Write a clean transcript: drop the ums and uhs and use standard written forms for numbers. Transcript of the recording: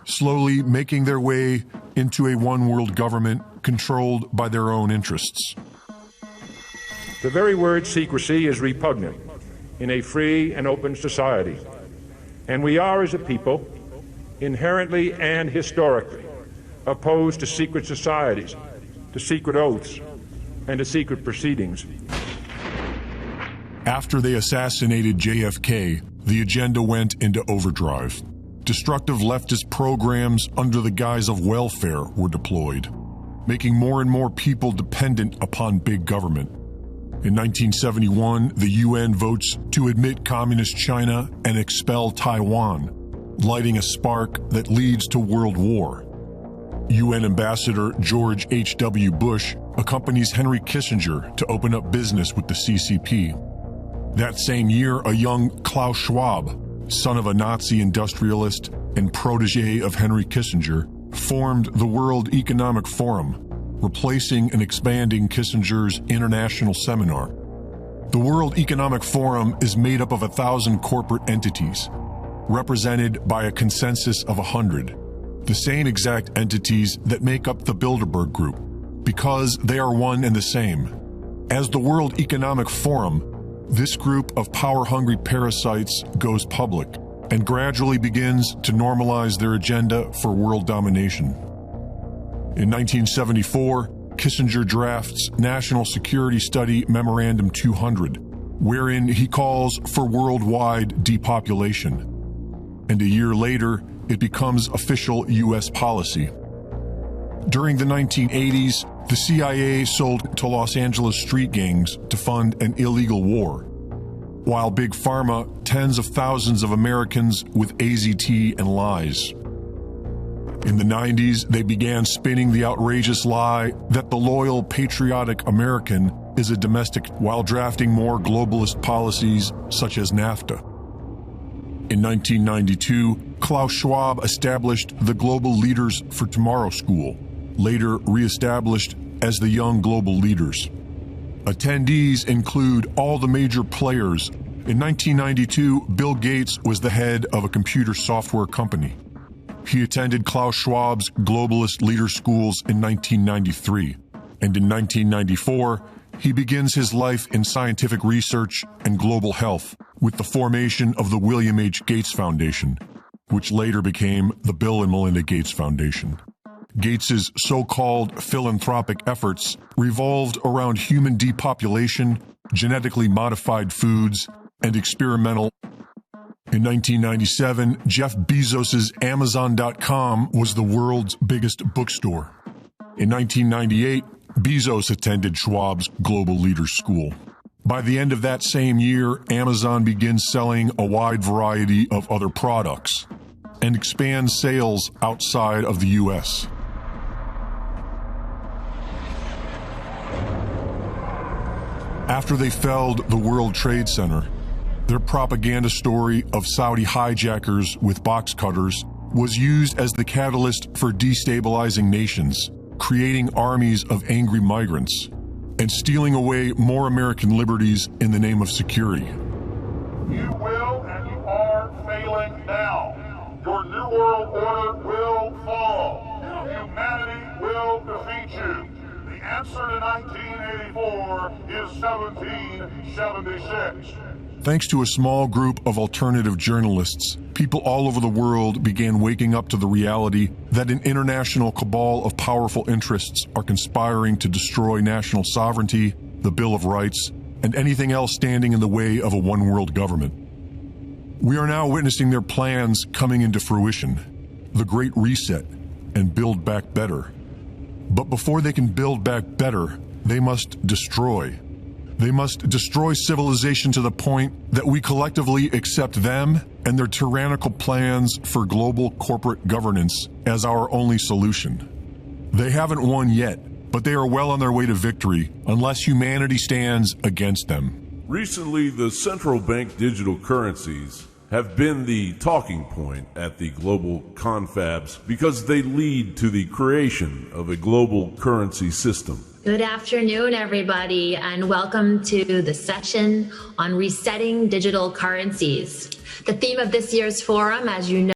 slowly making their way into a one-world government controlled by their own interests. The very word secrecy is repugnant in a free and open society, and we are, as a people, inherently and historically opposed to secret societies, to secret oaths, and to secret proceedings. After they assassinated JFK, the agenda went into overdrive. Destructive leftist programs under the guise of welfare were deployed, making more and more people dependent upon big government. In 1971, the UN votes to admit Communist China and expel Taiwan, lighting a spark that leads to World War. UN Ambassador George H.W. Bush accompanies Henry Kissinger to open up business with the CCP. That same year, a young Klaus Schwab, son of a Nazi industrialist and protege of Henry Kissinger, formed the World Economic Forum, replacing and expanding Kissinger's International Seminar. The World Economic Forum is made up of 1,000 corporate entities, represented by a consensus of 100, the same exact entities that make up the Bilderberg Group, because they are one and the same. As the World Economic Forum, this group of power-hungry parasites goes public and gradually begins to normalize their agenda for world domination. In 1974, Kissinger drafts National Security Study Memorandum 200, wherein he calls for worldwide depopulation. And a year later, it becomes official U.S. policy. During the 1980s, the CIA sold to Los Angeles street gangs to fund an illegal war, while Big Pharma tens of thousands of Americans with AZT and lies. In the 90s, they began spinning the outrageous lie that the loyal, patriotic American is a domestic, while drafting more globalist policies such as NAFTA. In 1992, Klaus Schwab established the Global Leaders for Tomorrow School, later re-established as the Young Global Leaders. Attendees include all the major players. In 1992, Bill Gates was the head of a computer software company. He attended Klaus Schwab's Globalist Leader Schools in 1993, and in 1994, he begins his life in scientific research and global health with the formation of the William H. Gates Foundation, which later became the Bill and Melinda Gates Foundation. Gates's so-called philanthropic efforts revolved around human depopulation, genetically modified foods, and experimental. In 1997, Jeff Bezos's Amazon.com was the world's biggest bookstore. In 1998, Bezos attended Schwab's Global Leaders School. By the end of that same year, Amazon begins selling a wide variety of other products and expands sales outside of the U.S. After they felled the World Trade Center, their propaganda story of Saudi hijackers with box cutters was used as the catalyst for destabilizing nations, creating armies of angry migrants, and stealing away more American liberties in the name of security. You will and you are failing now. Your New World Order will fall. Humanity will defeat you. The answer to 1984 is 1776. Thanks to a small group of alternative journalists, people all over the world began waking up to the reality that an international cabal of powerful interests are conspiring to destroy national sovereignty, the Bill of Rights, and anything else standing in the way of a one-world government. We are now witnessing their plans coming into fruition, the Great Reset, and Build Back Better. But before they can build back better, they must destroy. They must destroy civilization to the point that we collectively accept them and their tyrannical plans for global corporate governance as our only solution. They haven't won yet, but they are well on their way to victory unless humanity stands against them. Recently, the central bank digital currencies have been the talking point at the global confabs because they lead to the creation of a global currency system. Good afternoon, everybody, and welcome to the session on resetting digital currencies. The theme of this year's forum, as you know,